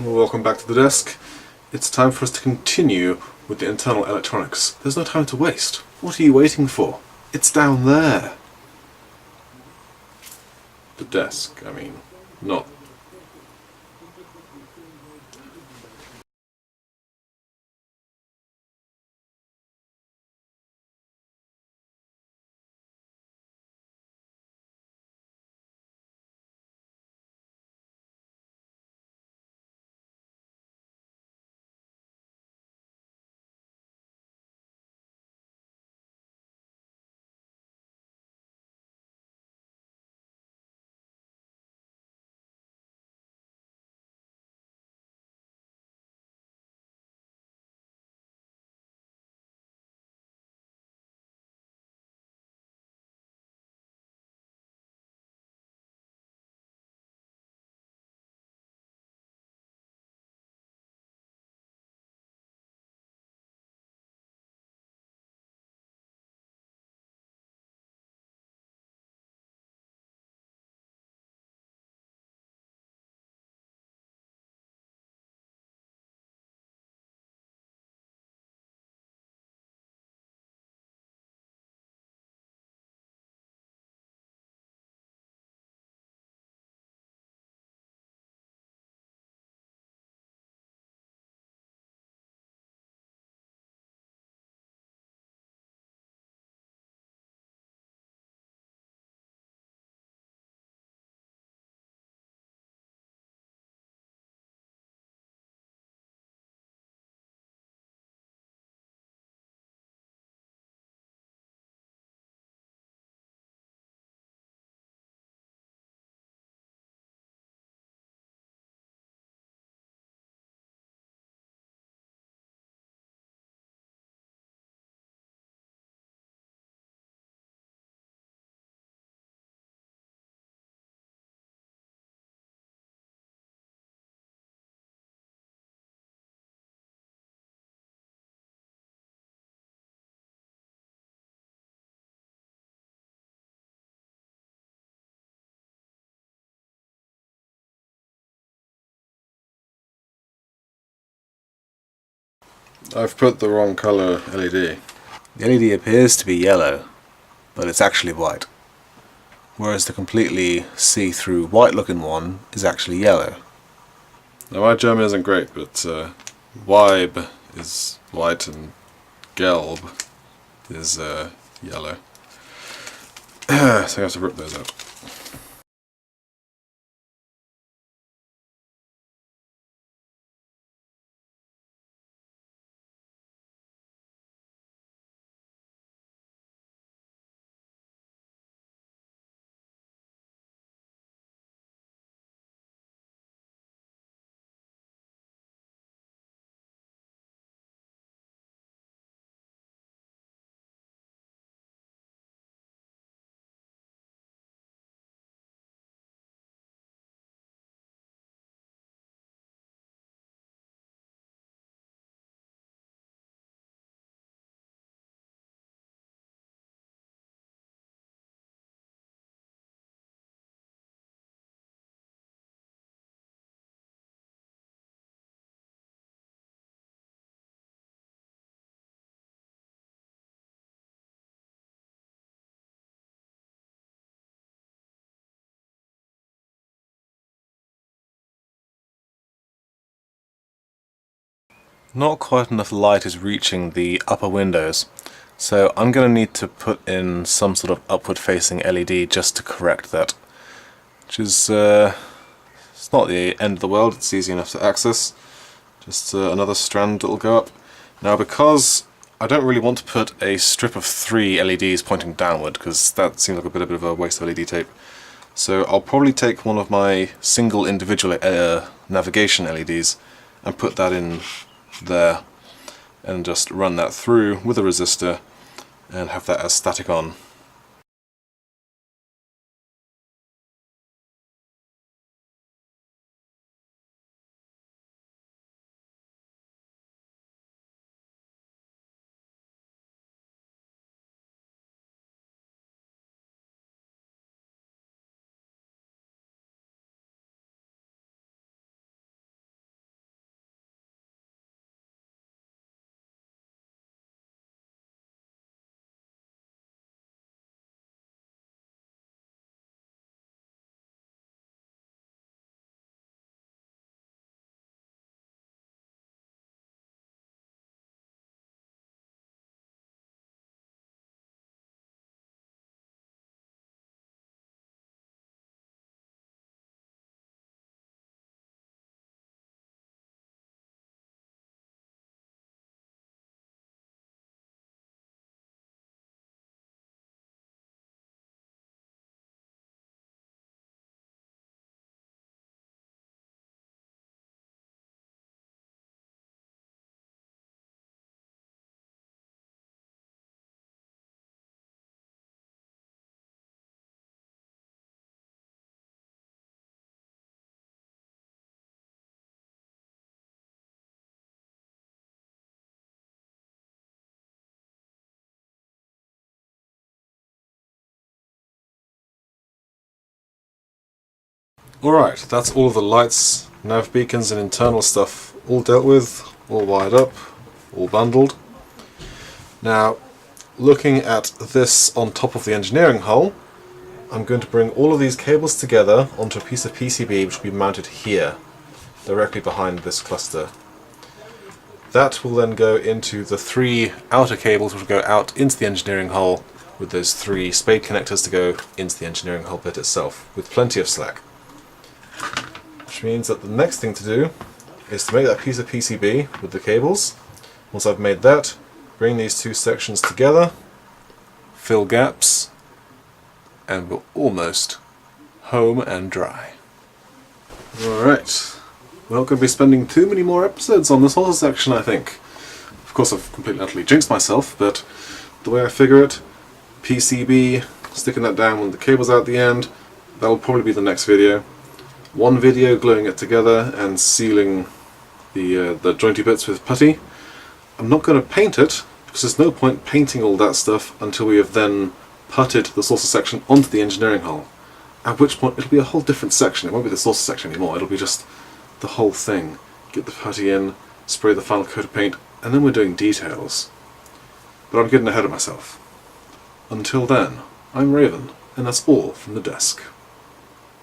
Welcome back to the desk. It's time for us to continue with the internal electronics. There's no time to waste. What are you waiting for? It's down there. The desk, I mean, not... I've put the wrong colour LED. The LED appears to be yellow, but it's actually white. Whereas the completely see-through white-looking one is actually yellow. Now my German isn't great, but Weib is white and Gelb is yellow. So I have to rip those out. Not quite enough light is reaching the upper windows, so I'm going to need to put in some sort of upward facing LED just to correct that. Which is, it's not the end of the world, it's easy enough to access. Just another strand that'll go up. Now because I don't really want to put a strip of 3 LEDs pointing downward, because that seems like a bit of a waste of LED tape. So I'll probably take one of my single individual navigation LEDs and put that in there and just run that through with a resistor and have that as static on. Alright, that's all of the lights, nav beacons and internal stuff all dealt with, all wired up, all bundled. Now, looking at this on top of the engineering hull, I'm going to bring all of these cables together onto a piece of PCB which will be mounted here, directly behind this cluster. That will then go into the 3 outer cables which will go out into the engineering hull, with those 3 spade connectors to go into the engineering hull bit itself, with plenty of slack. Which means that the next thing to do is to make that piece of PCB with the cables. Once I've made that, bring these 2 sections together, fill gaps, and we're almost home and dry. Alright, we're not going to be spending too many more episodes on this whole section, I think. Of course I've completely utterly jinxed myself, but the way I figure it, PCB, sticking that down with the cables out the end, that'll probably be the next video. One video gluing it together and sealing the jointy bits with putty. I'm not going to paint it, because there's no point painting all that stuff until we have then putted the saucer section onto the engineering hull. At which point it'll be a whole different section. It won't be the saucer section anymore, it'll be just the whole thing. Get the putty in, spray the final coat of paint, and then we're doing details. But I'm getting ahead of myself. Until then, I'm Raven, and that's all from the desk.